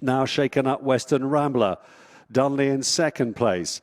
Now shaken up Western Rambler. Dunley in second place.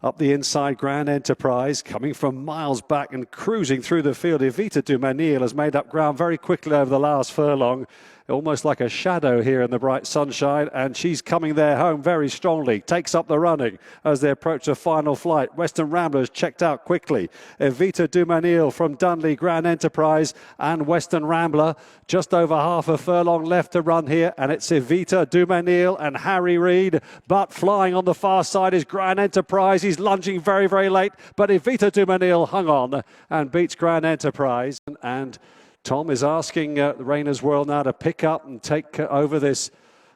Up the inside, Grand Enterprise, coming from miles back and cruising through the field. Evita Du Mesnil has made up ground very quickly over the last furlong, almost like a shadow here in the bright sunshine, and she's coming there home very strongly. Takes up the running as they approach the final flight. Western Ramblers checked out quickly. Evita Du Mesnil from Dunley, Grand Enterprise, and Western Rambler. Just over half a furlong left to run here, and it's Evita Du Mesnil and Harry Reid. But flying on the far side is Grand Enterprise. He's lunging very, very late, but Evita Du Mesnil hung on and beats Grand Enterprise. And Tom is asking Rainer's World now to pick up and take over this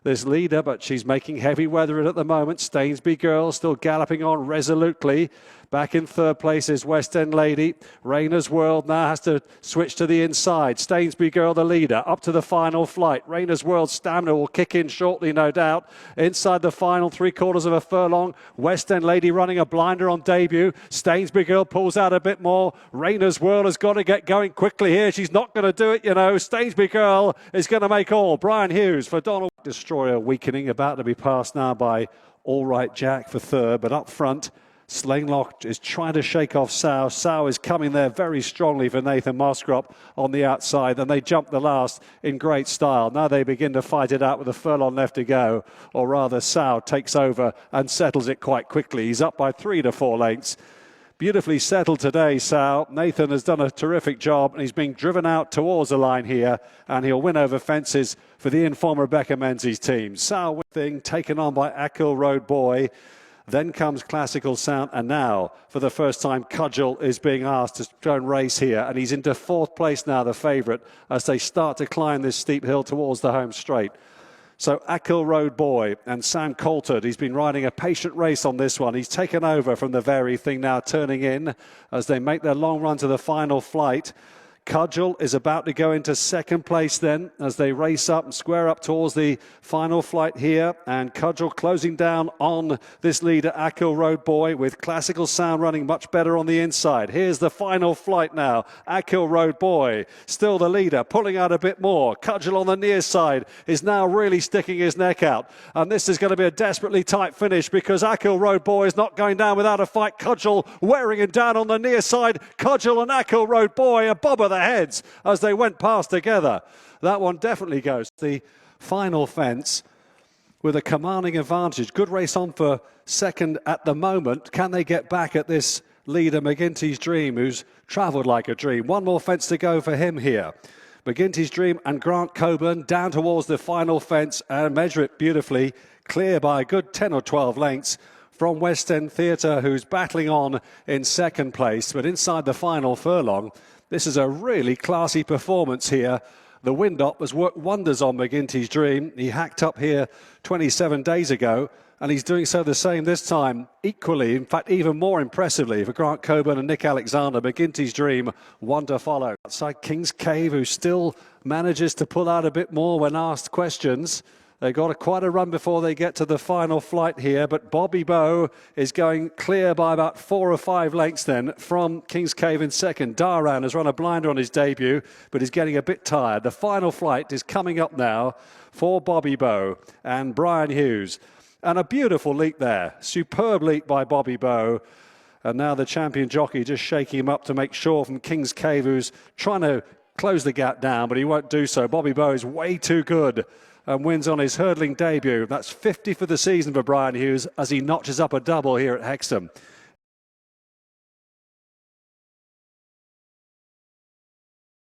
leader, but she's making heavy weather at the moment. Stainsby Girl still galloping on resolutely. Back in third place is West End Lady. Rainer's World now has to switch to the inside. Stainsby Girl, the leader, up to the final flight. Rainer's World stamina will kick in shortly, no doubt. Inside the final 3/4 of a furlong, West End Lady running a blinder on debut. Stainsby Girl pulls out a bit more. Rainer's World has got to get going quickly here. She's not going to do it, you know. Stainsby Girl is going to make all. Brian Hughes for Donald. Destroyer weakening, about to be passed now by All Right Jack for third, but up front, Slanelock is trying to shake off Sow. Sow is coming there very strongly for Nathan Moskrop on the outside, and they jump the last in great style. Now they begin to fight it out with a furlong left to go, or rather Sow takes over and settles it quite quickly. He's up by 3 to 4 lengths. Beautifully settled today, Sow. Nathan has done a terrific job, and he's being driven out towards the line here, and he'll win over fences for the informed Rebecca Menzies team. Sow thing taken on by Ackle Road Boy. Then comes Classical Sound, and now, for the first time, Cudgel is being asked to go and race here, and he's into fourth place now, the favourite, as they start to climb this steep hill towards the home straight. So Ackle Road Boy and Sam Coulter, he's been riding a patient race on this one. He's taken over from the very thing now, turning in as they make their long run to the final flight. Cudgel is about to go into second place then as they race up and square up towards the final flight here, and Cudgel closing down on this leader Ackle Road Boy, with Classical Sound running much better on the inside. Here's the final flight now. Ackle Road Boy still the leader, pulling out a bit more. Cudgel on the near side is now really sticking his neck out, and this is going to be a desperately tight finish because Ackle Road Boy is not going down without a fight. Cudgel wearing him down on the near side. Cudgel and Ackle Road Boy are bob of the heads as they went past together. That one definitely goes to the final fence with a commanding advantage. Good race on for second at the moment. Can they get back at this leader, McGinty's Dream, who's travelled like a dream? One more fence to go for him here. McGinty's Dream and Grant Coburn down towards the final fence and measure it beautifully, clear by a good 10 or 12 lengths from West End Theatre, who's battling on in second place. But inside the final furlong, this is a really classy performance here. The wind up has worked wonders on McGinty's Dream. He hacked up here 27 days ago, and he's doing so the same this time, equally, in fact, even more impressively for Grant Coburn and Nick Alexander. McGinty's Dream, one to follow. Outside King's Cave, who still manages to pull out a bit more when asked questions. They've got quite a run before they get to the final flight here, but Bobby Bow is going clear by about 4 or 5 lengths then from King's Cave in second. Daran has run a blinder on his debut, but he's getting a bit tired. The final flight is coming up now for Bobby Bow and Brian Hughes. And a beautiful leap there. Superb leap by Bobby Bow. And now the champion jockey just shaking him up to make sure from King's Cave, who's trying to close the gap down, but he won't do so. Bobby Bow is way too good and wins on his hurdling debut. That's 50 for the season for Brian Hughes as he notches up a double here at Hexham.